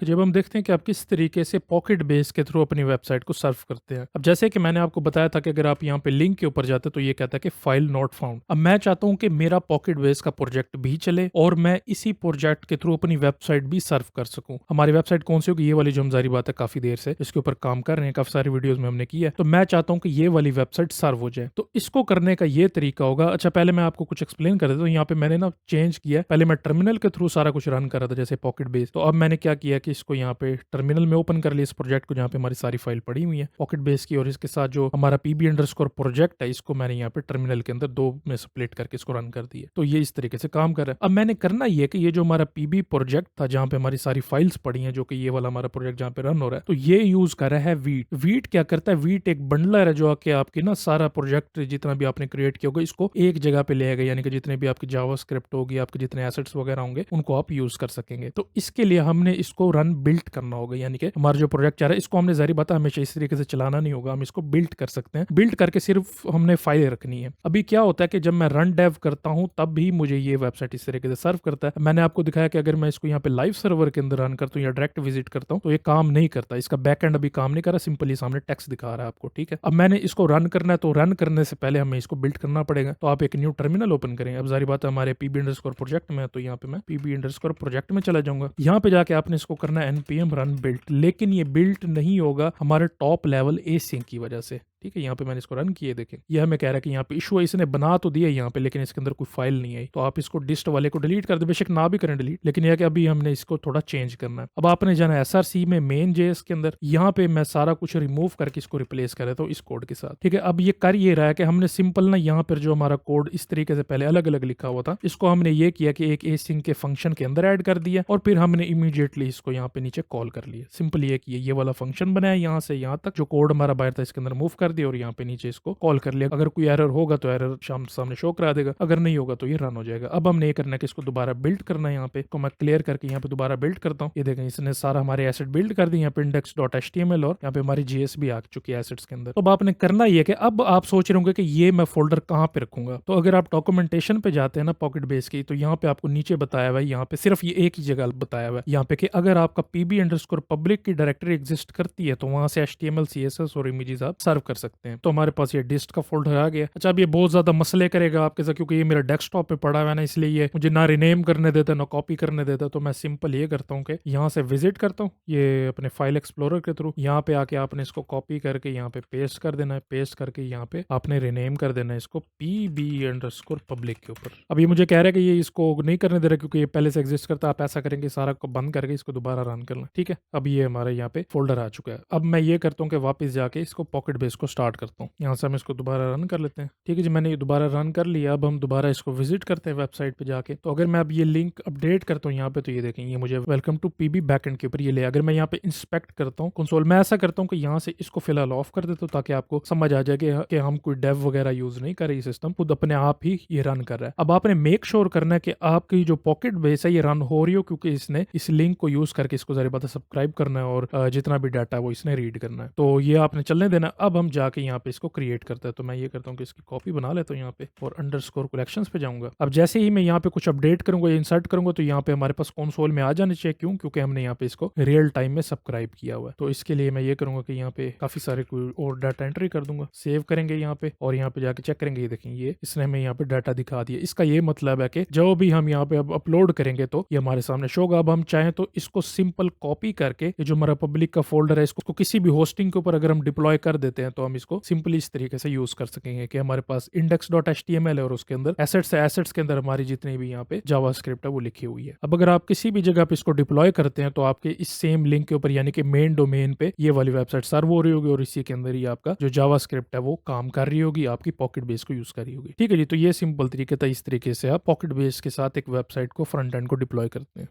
जब हम देखते हैं कि आप किस तरीके से पॉकेट बेस के थ्रू अपनी वेबसाइट को सर्व करते हैं। अब जैसे कि मैंने आपको बताया था कि अगर आप यहाँ पे लिंक के ऊपर जाते हैं तो ये कहता है कि फाइल नॉट फाउंड। अब मैं चाहता हूँ कि मेरा पॉकेट बेस का प्रोजेक्ट भी चले और मैं इसी प्रोजेक्ट के थ्रू अपनी वेबसाइट भी सर्व कर सकूं। हमारी वेबसाइट कौन सी होगी? ये वाली जो हम जारी बात है काफी देर से इसके ऊपर काम कर रहे हैं, काफी सारी वीडियोस में हमने की है। तो मैं चाहता हूँ कि ये वाली वेबसाइट सर्व हो जाए। तो इसको करने का ये तरीका होगा। अच्छा, पहले मैं आपको कुछ एक्सप्लेन कर देता हूँ। यहाँ पे मैंने ना चेंज किया है। पहले मैं टर्मिनल के थ्रू सारा कुछ रन कर रहा था जैसे पॉकेट बेस। तो अब मैंने क्या किया कि इसको यहाँ पे टर्मिनल में ओपन कर लिया इस प्रोजेक्ट को जहाँ पे हमारी सारी फाइल पड़ी हुई है पॉकेट बेस की, और इसके साथ जो हमारा पीबी अंडरस्कोर प्रोजेक्ट है इसको मैंने यहाँ पे टर्मिनल के अंदर दो में स्प्लिट करके इसको रन कर दिया। तो ये इस तरीके से काम कर रहा है। अब मैंने करना ये कि ये जो हमारा पीबी प्रोजेक्ट था जहाँ पे हमारी सारी फाइल्स पड़ी हैं, जो कि ये वाला हमारा प्रोजेक्ट जहाँ पे रन हो रहा है, तो ये यूज कर रहा है वीट। वीट क्या करता है? वीट एक बंडलर है जो आके आपकी ना सारा प्रोजेक्ट जितना भी आपने क्रिएट किया होगा इसको एक जगह पे ले आएगा, यानी कि जितने भी आपकी जावास्क्रिप्ट होगी, आपके जितने एसेट्स वगैरह होंगे उनको आप यूज कर सकेंगे। तो इसके लिए हमने इसको रन बिल्ट करना होगा, यानी कि हमारा जो प्रोजेक्ट चाह रहा है इसको हमने जारी बात है हमेशा इस तरीके से चलाना नहीं होगा, हम इसको बिल्ट कर सकते हैं। बिल्ट करके सिर्फ हमने फाइल रखनी है। अभी क्या होता है कि जब मैं रन डेव करता हूं तब भी मुझे ये वेबसाइट इस तरीके से सर्व करता है। मैंने आपको दिखाया कि अगर मैं इसको यहाँ पे लाइव सर्वर के अंदर रन करता हूँ या डायरेक्ट विजिट करता हूँ तो ये काम नहीं करता, इसका बैक एंड अभी काम नहीं कर रहा, सिंपली सामने टेक्स्ट दिखा रहा है आपको। ठीक है, अब मैंने इसको रन करना है तो रन करने से पहले हमें इसको बिल्ड करना पड़ेगा। तो आप एक न्यू टर्मिनल ओपन करें। अब जारी बात है हमारे पीबी अंडरस्कोर प्रोजेक्ट में है, तो यहाँ पे मैं पीबी अंडरस्कोर प्रोजेक्ट में चला जाऊंगा। यहाँ पे जाके आपने इसको करना है npm run build, लेकिन ये बिल्ट नहीं होगा हमारे टॉप लेवल एसिंक की वजह से। ठीक है, यहाँ पे मैंने इसको रन किए, देखें ये हमें कह रहा है कि यहाँ पे इशू है, इसने बना तो दिया यहाँ पे लेकिन इसके अंदर कोई फाइल नहीं आई। तो आप इसको डिस्ट वाले को डिलीट कर दे, बेशक ना भी करें डिलीट, लेकिन यह कि अभी हमने इसको थोड़ा चेंज करना है। अब आपने जाना एसआरसी में मेन जेएस के अंदर, यहाँ पे मैं सारा कुछ रिमूव करके इसको रिप्लेस कर देता हूँ इस कोड के साथ। ठीक है, अब ये कर ये रहा है कि हमने सिंपल ना यहाँ पर जो हमारा कोड इस तरीके से पहले अलग अलग लिखा हुआ था इसको हमने ये किया कि एक एसिंक के फंक्शन के अंदर ऐड कर दिया और फिर हमने इमीडिएटली इसको यहाँ पे नीचे कॉल कर लिया। सिंपल ये किया, ये वाला फंक्शन बनाया यहाँ से यहाँ तक, जो कोड हमारा बाहर था इसके अंदर मूव कर दिया और यहाँ पे नीचे इसको कॉल कर लिया। अगर कोई एरर होगा तो एरर सामने शो करा देगा, अगर नहीं होगा तो ये रन हो जाएगा। अब हमने ये करना है कि इसको दोबारा बिल्ड करना है। यहाँ पे तो मैं क्लियर करके यहाँ पे दोबारा बिल्ड करता हूँ। ये देखें इसने सारा हमारे एसेट बिल्ड कर दिए, यहाँ पे index.html और यहाँ पे हमारी जीएस भी आ चुकी है एसेट्स के अंदर। तो अब आपने करना ये कि अब आप सोच रहे होंगे कि ये मैं फोल्डर कहाँ पे रखूंगा। तो अगर आप डॉक्यूमेंटेशन पे जाते हैं ना पॉकेट बेस की, तो यहाँ पे आपको नीचे बताया हुआ है, यहाँ पे सिर्फ ये एक ही जगह बताया हुआ है यहाँ पे कि अगर आपका पीबी अंडरस्कोर पब्लिक की डायरेक्टरी एग्जिस्ट करती है तो वहां से HTML CSS और इमेजेस आप सर्व कर सकते हैं। तो हमारे पास ये डिस्ट का फोल्डर आ गया। अच्छा, अब ये बहुत ज्यादा मसले करेगा आपके साथ क्योंकि ये मेरा डेस्कटॉप पे पड़ा हुआ है ना, इसलिए ये मुझे ना रिनेम करने देता ना कॉपी करने देता। तो मैं सिंपल ये करता हूँ कि यहाँ से विजिट करता हूँ ये अपने फाइल एक्सप्लोरर के थ्रू, यहाँ पे आके आपने इसको कॉपी करके यहाँ पे पेस्ट कर देना है। पेस्ट करके यहाँ पे आपने रिनेम कर देना है इसको पीबी अंडरस्कोर पब्लिक के ऊपर। अब ये मुझे कह रहा है कि ये इसको नहीं करने दे रहा क्योंकि ये पहले से एग्जिस्ट करता है। आप ऐसा करेंगे सारा को बंद करके इसको दोबारा रन करना। ठीक है, अब ये हमारे यहाँ पे फोल्डर आ चुका है। अब मैं ये करता हूँ कि वापस जाके इसको पॉकेट बेस को स्टार्ट करता हूँ। यहाँ से हम इसको दोबारा रन कर लेते हैं। ठीक है जी, मैंने ये दोबारा रन कर लिया। अब हम दोबारा इसको विजिट करते हैं वेबसाइट पे जाके। तो अगर मैं अब ये लिंक अपडेट करता हूँ यहाँ पे, तो ये देखें ये मुझे वेलकम टू पीबी बैकएंड के ऊपर ये ले। अगर मैं यहाँ पे इंस्पेक्ट करता हूँ कंसोल, मैं ऐसा करता हूँ कि यहाँ से इसको फिलहाल ऑफ कर देता हूँ ताकि आपको समझ आ जाए कि हम कोई डेव वगैरह यूज नहीं कर रही, सिस्टम खुद अपने आप ही ये रन कर रहा है। अब आपने मेक श्योर करना है कि आपकी जो पॉकेट बेस है ये रन हो रही हो, क्योंकि इसने इस लिंक को यूज करके इसको जारी बात है सब्सक्राइब करना है और जितना भी डाटा है वो इसने रीड करना है। तो ये आपने चलने देना। अब हम जाके यहाँ पे इसको क्रिएट करते हैं। तो मैं ये करता हूँ कि इसकी कॉपी बना लेता हूँ यहाँ पे और अंडरस्कोर कलेक्शंस पे जाऊंगा। अब जैसे ही मैं यहाँ पे कुछ अपडेट करूंगा या इंसर्ट करूंगा तो यहाँ पे हमारे पास कंसोल में आ जाने चाहिए। क्यों? क्योंकि हमने यहाँ पे इसको रियल टाइम में सब्सक्राइब किया हुआ है। तो इसके लिए मैं ये करूंगा कि यहाँ पे काफी सारे कोई और डाटा एंट्री कर दूंगा, सेव करेंगे यहाँ पे और यहाँ पे जाके चेक करेंगे। ये देखेंगे ये इसने हमें यहाँ पे डाटा दिखा दिया। इसका ये मतलब है कि जो भी हम यहाँ पे अब अपलोड करेंगे तो ये हमारे सामने शो होगा। अब हम चाहें तो इसको सिंपल कॉपी करके ये जो हमारा पब्लिक का फोल्डर है इसको किसी भी होस्टिंग के ऊपर अगर हम डिप्लॉय कर देते हैं तो हम इसको सिंपली इस तरीके से यूज कर सकेंगे कि हमारे पास index.html है और उसके अंदर एसेट्स है, एसेट्स के अंदर हमारी जितनी भी यहाँ पे जावास्क्रिप्ट है वो लिखी हुई है। अब अगर आप किसी भी जगह पे इसको डिप्लॉय करते हैं तो आपके इस सेम लिंक के ऊपर यानी कि मेन डोमेन पे ये वाली वेबसाइट सर्व हो रही होगी और इसी के अंदर ही आपका जो जावास्क्रिप्ट है वो काम कर रही होगी, आपकी पॉकेट बेस को यूज कर रही होगी। ठीक है जी, तो ये सिंपल तरीके था, इस तरीके से आप पॉकेट बेस के साथ एक वेबसाइट को फ्रंट एंड को डिप्लॉय करते हैं।